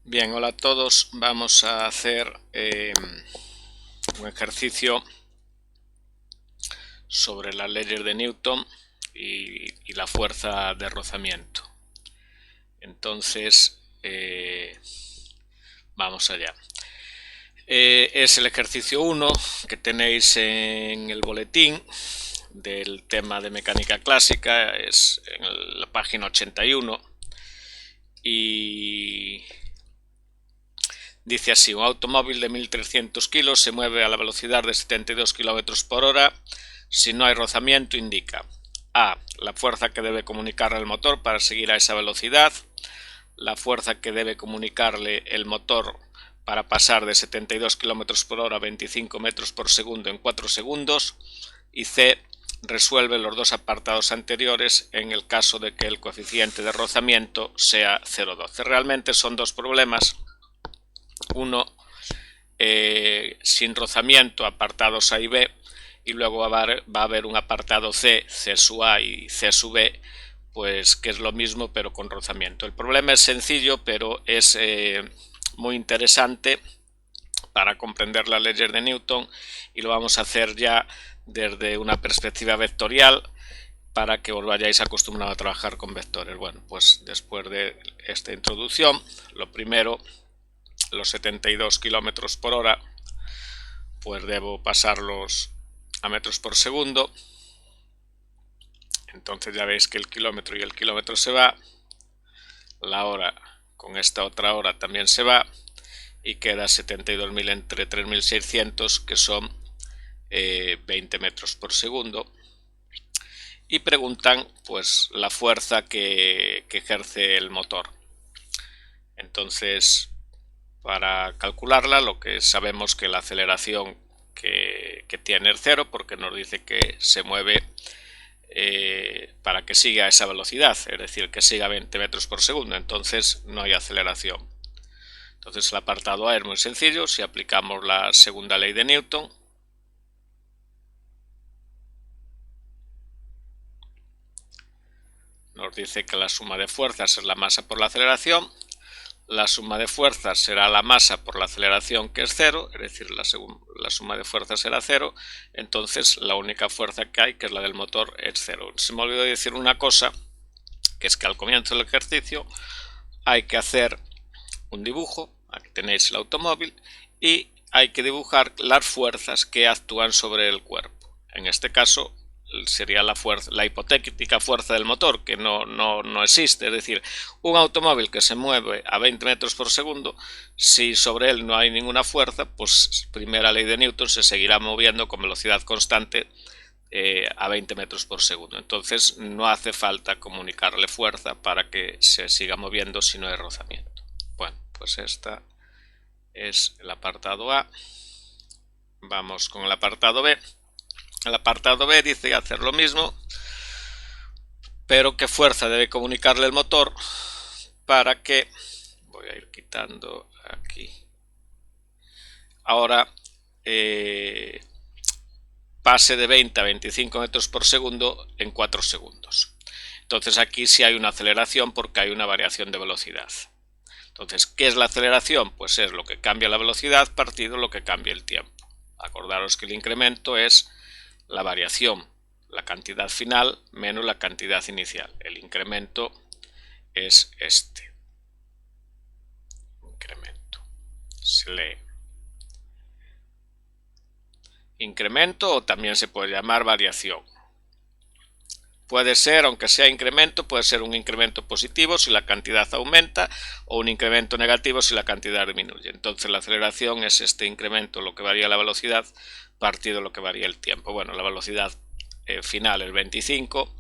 Bien, hola a todos. Vamos a hacer un ejercicio sobre las leyes de Newton y la fuerza de rozamiento. Entonces, vamos allá. Es el ejercicio 1 que tenéis en el boletín del tema de mecánica clásica, es en la página 81 y dice así: un automóvil de 1300 kilos se mueve a la velocidad de 72 km por hora. Si no hay rozamiento, indica A. La fuerza que debe comunicarle el motor para seguir a esa velocidad, la fuerza que debe comunicarle el motor para pasar de 72 km por hora a 25 metros por segundo en 4 segundos, y C. Resuelve los dos apartados anteriores en el caso de que el coeficiente de rozamiento sea 0,12. Realmente son dos problemas. Uno sin rozamiento, apartados A y B, y luego va a haber un apartado C, C sub A y C sub B, pues que es lo mismo pero con rozamiento. El problema es sencillo, pero es muy interesante para comprender las leyes de Newton, y lo vamos a hacer ya desde una perspectiva vectorial para que os vayáis acostumbrado a trabajar con vectores. Bueno, pues después de esta introducción, lo primero, los 72 km por hora, pues debo pasarlos a metros por segundo. Entonces ya veis que el kilómetro y el kilómetro se va, la hora con esta otra hora también se va, y queda 72.000 entre 3.600, que son 20 metros por segundo. Y preguntan pues la fuerza que ejerce el motor. Entonces, para calcularla, lo que sabemos que la aceleración que tiene es cero, porque nos dice que se mueve para que siga esa velocidad, es decir, que siga 20 metros por segundo. Entonces no hay aceleración. Entonces el apartado A es muy sencillo. Si aplicamos la segunda ley de Newton, nos dice que la suma de fuerzas es la masa por la aceleración. La suma de fuerzas será la masa por la aceleración, que es cero, es decir, la suma de fuerzas será cero. Entonces la única fuerza que hay, que es la del motor, es cero. Se me olvidó decir una cosa, que es que al comienzo del ejercicio hay que hacer un dibujo. Aquí tenéis el automóvil y hay que dibujar las fuerzas que actúan sobre el cuerpo. En este caso sería la hipotética fuerza del motor, que no existe. Es decir, un automóvil que se mueve a 20 metros por segundo, si sobre él no hay ninguna fuerza, pues primera ley de Newton, se seguirá moviendo con velocidad constante a 20 metros por segundo. Entonces no hace falta comunicarle fuerza para que se siga moviendo si no hay rozamiento. Bueno, pues esta es el apartado A. Vamos con el apartado B. El apartado B dice hacer lo mismo, pero qué fuerza debe comunicarle el motor para que, voy a ir quitando aquí, ahora pase de 20 a 25 metros por segundo en 4 segundos. Entonces aquí sí hay una aceleración porque hay una variación de velocidad. Entonces, ¿qué es la aceleración? Pues es lo que cambia la velocidad partido lo que cambia el tiempo. Acordaros que el incremento es la variación, la cantidad final menos la cantidad inicial. El incremento es este. Incremento. Se lee incremento, o también se puede llamar variación. Puede ser, aunque sea incremento, puede ser un incremento positivo si la cantidad aumenta, o un incremento negativo si la cantidad disminuye. Entonces la aceleración es este incremento, lo que varía la velocidad, partido lo que varía el tiempo. Bueno, la velocidad final es 25,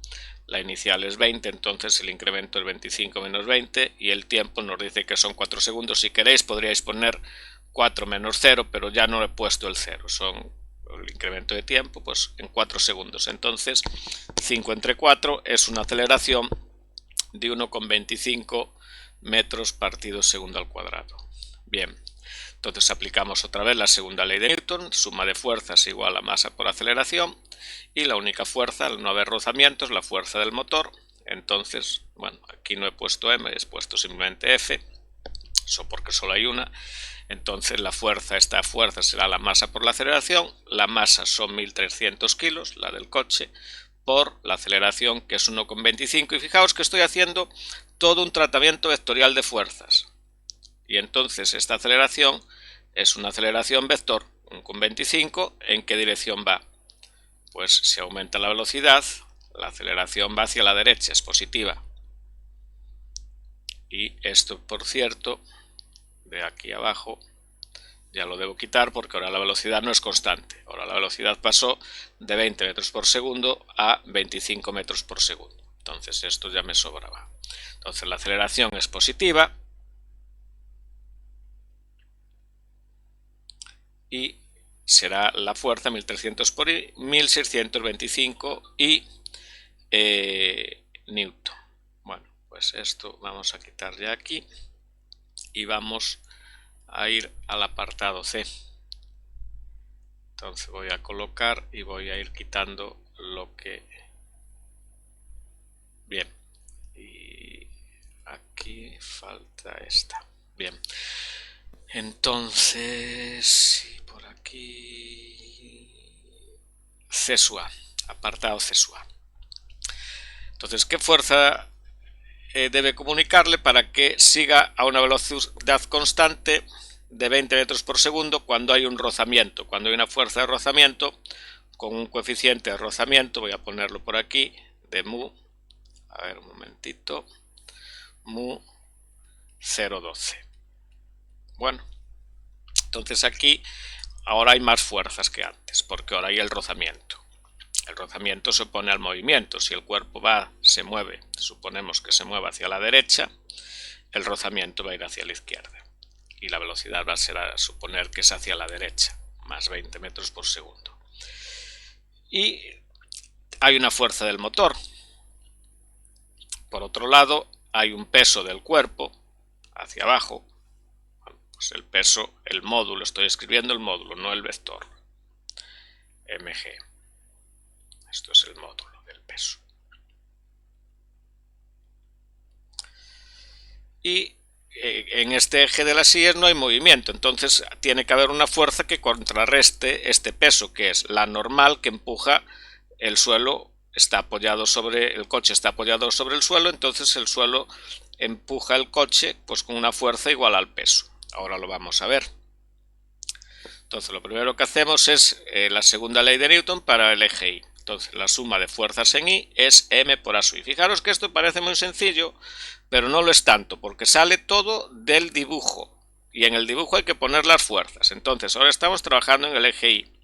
la inicial es 20, entonces el incremento es 25 menos 20, y el tiempo nos dice que son 4 segundos. Si queréis podríais poner 4 menos 0, pero ya no he puesto el 0, son el incremento de tiempo pues en 4 segundos. Entonces 5 entre 4 es una aceleración de 1,25 metros partido segundo al cuadrado. Bien, entonces aplicamos otra vez la segunda ley de Newton: suma de fuerzas igual a masa por aceleración, y la única fuerza al no haber rozamiento es la fuerza del motor. Entonces, bueno, aquí no he puesto M, he puesto simplemente F. eso porque solo hay una. Entonces esta fuerza será la masa por la aceleración, la masa son 1300 kilos, la del coche, por la aceleración, que es 1,25, y fijaos que estoy haciendo todo un tratamiento vectorial de fuerzas, y entonces esta aceleración es una aceleración vector, 1,25, ¿en qué dirección va? Pues si aumenta la velocidad, la aceleración va hacia la derecha, es positiva, y esto, por cierto, de aquí abajo, ya lo debo quitar porque ahora la velocidad no es constante. Ahora la velocidad pasó de 20 metros por segundo a 25 metros por segundo. Entonces esto ya me sobraba. Entonces la aceleración es positiva y será la fuerza 1300 por 1625 y newton. Bueno, pues esto vamos a quitar ya aquí y vamos a ir al apartado C. Entonces voy a colocar y voy a ir quitando lo que... Bien, y aquí falta esta. Bien, entonces por aquí CESUA, apartado CESUA. Entonces, ¿qué fuerza debe comunicarle para que siga a una velocidad constante de 20 metros por segundo cuando hay un rozamiento, cuando hay una fuerza de rozamiento con un coeficiente de rozamiento, voy a ponerlo por aquí, de mu, a ver un momentito, mu 0,12. Bueno, entonces aquí ahora hay más fuerzas que antes, porque ahora hay el rozamiento. El rozamiento se opone al movimiento. Si el cuerpo se mueve, suponemos que se mueve hacia la derecha, el rozamiento va a ir hacia la izquierda. Y la velocidad va a ser a suponer que es hacia la derecha, más 20 metros por segundo. Y hay una fuerza del motor. Por otro lado, hay un peso del cuerpo hacia abajo. Bueno, pues el peso, el módulo, estoy escribiendo el módulo, no el vector. mg. Esto es el módulo del peso. Y en este eje de las sillas no hay movimiento, entonces tiene que haber una fuerza que contrarreste este peso, que es la normal que empuja el suelo, el coche está apoyado sobre el suelo, entonces el suelo empuja el coche pues con una fuerza igual al peso. Ahora lo vamos a ver. Entonces lo primero que hacemos es la segunda ley de Newton para el eje Y. Entonces la suma de fuerzas en Y es m por a sub. Y fijaros que esto parece muy sencillo, pero no lo es tanto, porque sale todo del dibujo. Y en el dibujo hay que poner las fuerzas. Entonces ahora estamos trabajando en el eje Y.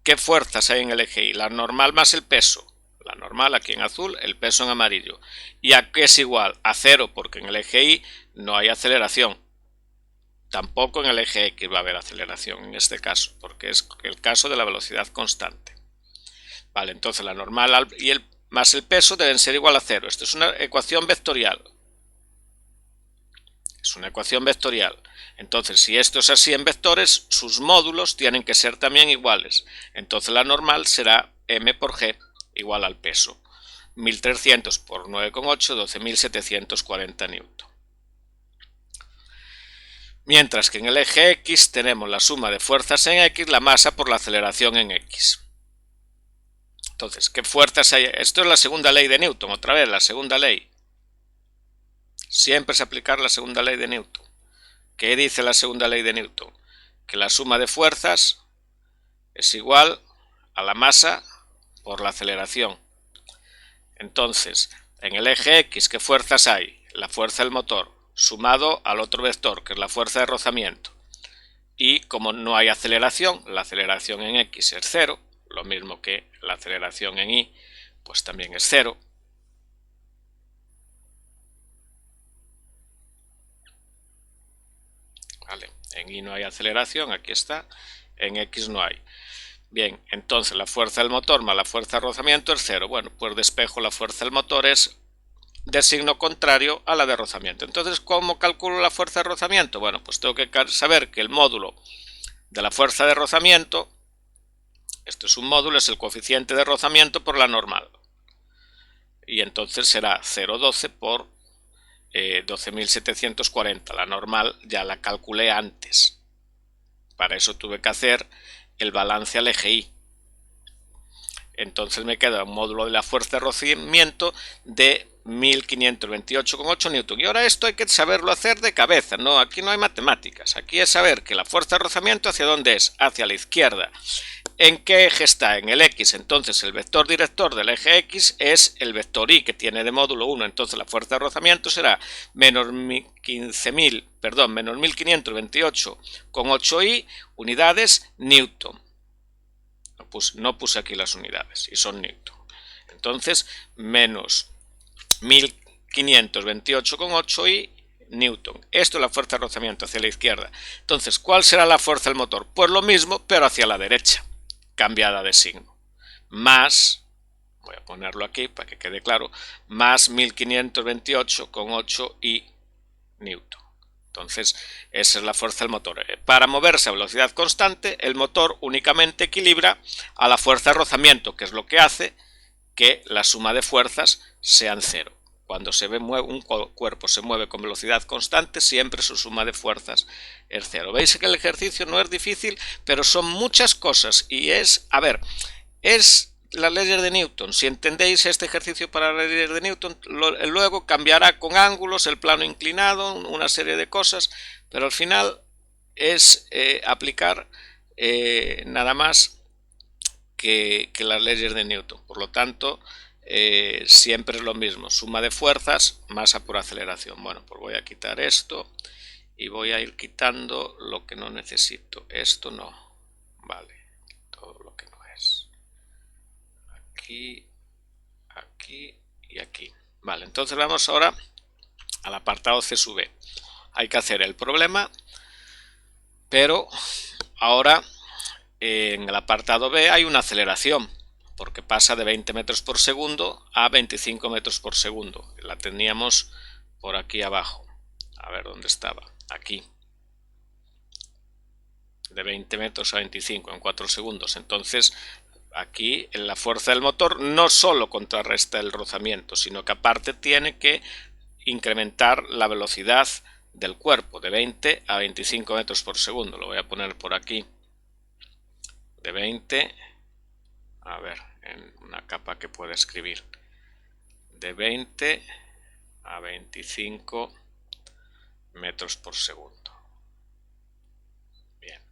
¿Qué fuerzas hay en el eje Y? La normal más el peso. La normal aquí en azul, el peso en amarillo. ¿Y a qué es igual? A 0, porque en el eje Y no hay aceleración. Tampoco en el eje X va a haber aceleración en este caso, porque es el caso de la velocidad constante. Vale, entonces la normal más el peso deben ser igual a 0. Esto es una ecuación vectorial. Es una ecuación vectorial. Entonces, si esto es así en vectores, sus módulos tienen que ser también iguales. Entonces la normal será m por g igual al peso. 1300 por 9,8, 12.740 newton. Mientras que en el eje X tenemos la suma de fuerzas en X, la masa por la aceleración en X. Entonces, ¿qué fuerzas hay? Esto es la segunda ley de Newton, otra vez la segunda ley. Siempre es aplicar la segunda ley de Newton. ¿Qué dice la segunda ley de Newton? Que la suma de fuerzas es igual a la masa por la aceleración. Entonces, en el eje X, ¿qué fuerzas hay? La fuerza del motor, sumado al otro vector, que es la fuerza de rozamiento. Y como no hay aceleración, la aceleración en X es 0, lo mismo que la aceleración en Y, pues también es 0. Vale, en Y no hay aceleración, aquí está, en X no hay. Bien, entonces la fuerza del motor más la fuerza de rozamiento es 0. Bueno, pues despejo la fuerza del motor es de signo contrario a la de rozamiento. Entonces, ¿cómo calculo la fuerza de rozamiento? Bueno, pues tengo que saber que el módulo de la fuerza de rozamiento, esto es un módulo, es el coeficiente de rozamiento por la normal. Y entonces será 0,12 por 12.740. La normal ya la calculé antes. Para eso tuve que hacer el balance al eje Y. Entonces me queda un módulo de la fuerza de rozamiento de 1528,8 newton. Y ahora esto hay que saberlo hacer de cabeza, ¿no? Aquí no hay matemáticas. Aquí es saber que la fuerza de rozamiento hacia dónde es, hacia la izquierda. ¿En qué eje está? En el X. Entonces el vector director del eje X es el vector Y, que tiene de módulo 1. Entonces la fuerza de rozamiento será menos 1528,8 unidades newton. No puse aquí las unidades y son newton. Entonces menos 1528,8 newton. Esto es la fuerza de rozamiento hacia la izquierda. Entonces, ¿cuál será la fuerza del motor? Pues lo mismo, pero hacia la derecha, cambiada de signo. Más, voy a ponerlo aquí para que quede claro, más 1528,8 newton. Entonces, esa es la fuerza del motor. Para moverse a velocidad constante, el motor únicamente equilibra a la fuerza de rozamiento, que es lo que hace que la suma de fuerzas sean cero. Cuando un cuerpo se mueve con velocidad constante, siempre su suma de fuerzas es cero. Veis que el ejercicio no es difícil, pero son muchas cosas y es las leyes de Newton. Si entendéis este ejercicio para las leyes de Newton, luego cambiará con ángulos, el plano inclinado, una serie de cosas, pero al final es aplicar nada más que las leyes de Newton. Por lo tanto, siempre es lo mismo, suma de fuerzas, masa por aceleración. Bueno, pues voy a quitar esto y voy a ir quitando lo que no necesito. Esto no, vale, todo lo que no es. Aquí, aquí y aquí. Vale, entonces vamos ahora al apartado C sub E. Hay que hacer el problema, pero ahora en el apartado B hay una aceleración, porque pasa de 20 metros por segundo a 25 metros por segundo. La teníamos por aquí abajo. A ver dónde estaba. Aquí. De 20 metros a 25 en 4 segundos. Entonces, aquí en la fuerza del motor no solo contrarresta el rozamiento, sino que aparte tiene que incrementar la velocidad del cuerpo de 20 a 25 metros por segundo. Lo voy a poner por aquí. De 20, a ver, en una capa que pueda escribir. De 20 a 25 metros por segundo. Bien,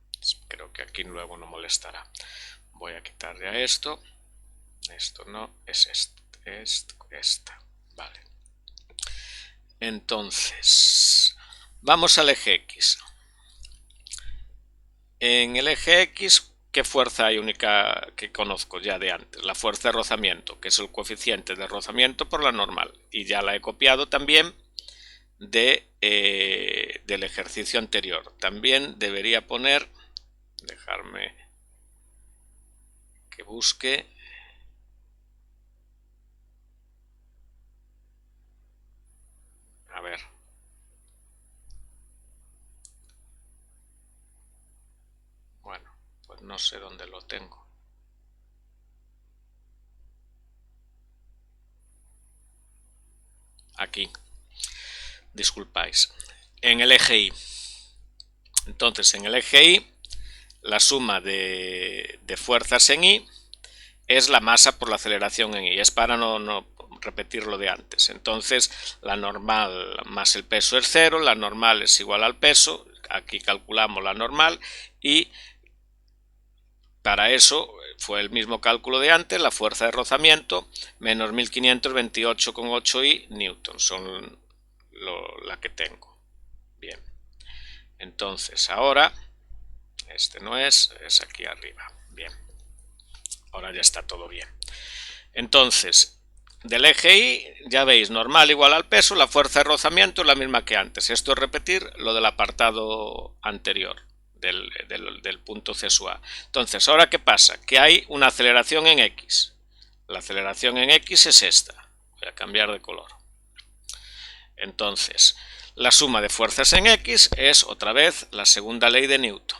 creo que aquí luego no molestará. Voy a quitar ya esto. Esto no, es esta. Vale. Entonces, vamos al eje X. En el eje X, ¿qué fuerza hay única que conozco ya de antes? La fuerza de rozamiento, que es el coeficiente de rozamiento por la normal. Y ya la he copiado también del ejercicio anterior. También debería poner, dejarme que busque, a ver, bueno, pues no sé dónde lo tengo. Aquí, disculpáis, en el eje Y. Entonces, en el eje Y, la suma de fuerzas en Y es la masa por la aceleración en Y. Es para no repetir lo de antes. Entonces, la normal más el peso es 0, la normal es igual al peso. Aquí calculamos la normal y para eso fue el mismo cálculo de antes, la fuerza de rozamiento menos 1528,8 newton, son la que tengo. Bien, entonces ahora, este no es aquí arriba. Bien, ahora ya está todo bien. Entonces, del eje Y, ya veis, normal igual al peso, la fuerza de rozamiento es la misma que antes. Esto es repetir lo del apartado anterior. Del punto C sub A. Entonces, ¿ahora qué pasa? Que hay una aceleración en X. La aceleración en X es esta. Voy a cambiar de color. Entonces, la suma de fuerzas en X es, otra vez, la segunda ley de Newton.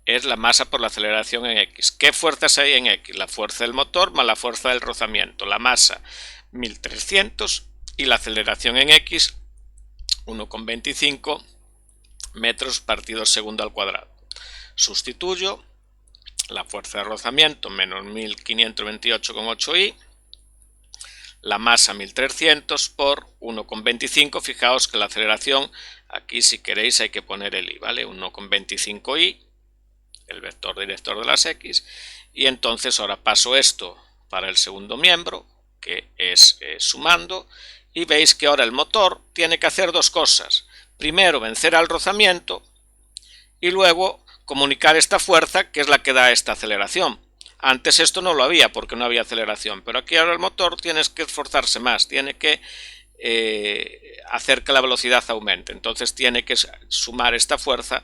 Es la masa por la aceleración en X. ¿Qué fuerzas hay en X? La fuerza del motor más la fuerza del rozamiento. La masa 1300 y la aceleración en X 1,25 metros partido segundo al cuadrado. Sustituyo la fuerza de rozamiento menos 1528,8i, la masa 1300 por 1,25, fijaos que la aceleración, aquí si queréis hay que poner el i, ¿vale? 1,25i, el vector director de las x, y entonces ahora paso esto para el segundo miembro, que es sumando, y veis que ahora el motor tiene que hacer dos cosas. Primero vencer al rozamiento y luego comunicar esta fuerza que es la que da esta aceleración. Antes esto no lo había porque no había aceleración, pero aquí ahora el motor tiene que esforzarse más, tiene que hacer que la velocidad aumente, entonces tiene que sumar esta fuerza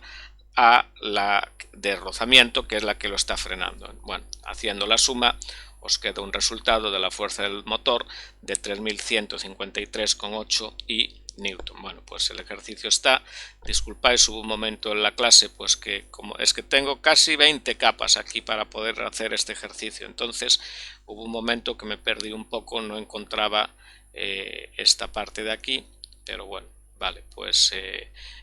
a la de rozamiento, que es la que lo está frenando. Bueno, haciendo la suma os queda un resultado de la fuerza del motor de 3153,8 y Newton. Bueno, pues el ejercicio está. Disculpáis, hubo un momento en la clase pues que como es que tengo casi 20 capas aquí para poder hacer este ejercicio, entonces hubo un momento que me perdí un poco, no encontraba esta parte de aquí, pero bueno, vale, pues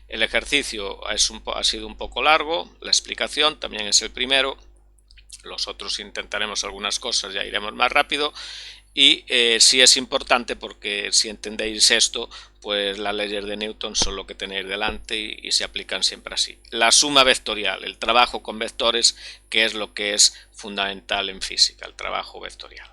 el ejercicio ha sido un poco largo, la explicación también es el primero, los otros intentaremos algunas cosas, ya iremos más rápido. Y sí es importante porque si entendéis esto, pues las leyes de Newton son lo que tenéis delante y se aplican siempre así. La suma vectorial, el trabajo con vectores, que es lo que es fundamental en física, el trabajo vectorial.